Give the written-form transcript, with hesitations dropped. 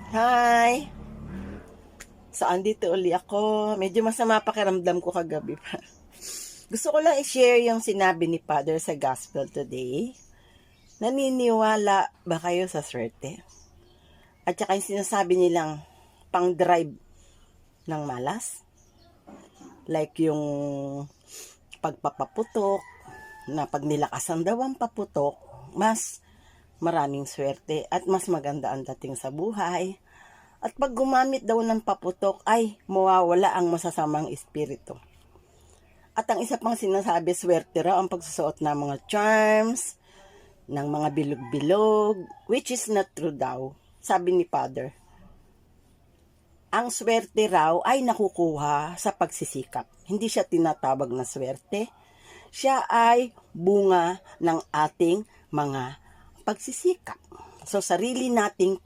Hi! Saan dito uli ako? Medyo masama pakiramdam ko kagabi pa. Gusto ko lang i-share yung sinabi ni Father sa Gospel today. Naniniwala ba kayo sa swerte? At saka yung sinasabi nilang pang-drive ng malas? Like yung pagpapaputok, na pag nilakasan daw ang paputok, mas maraming swerte at mas maganda ang dating sa buhay. At pag gumamit daw ng paputok ay mawawala ang masasamang espiritu. At ang isa pang sinasabi, swerte raw ang pagsusuot ng mga charms, ng mga bilog-bilog, which is not true daw, sabi ni Father. Ang swerte raw ay nakukuha sa pagsisikap. Hindi siya tinatawag na swerte. Siya ay bunga ng ating mga pagsisikap. So, sarili nating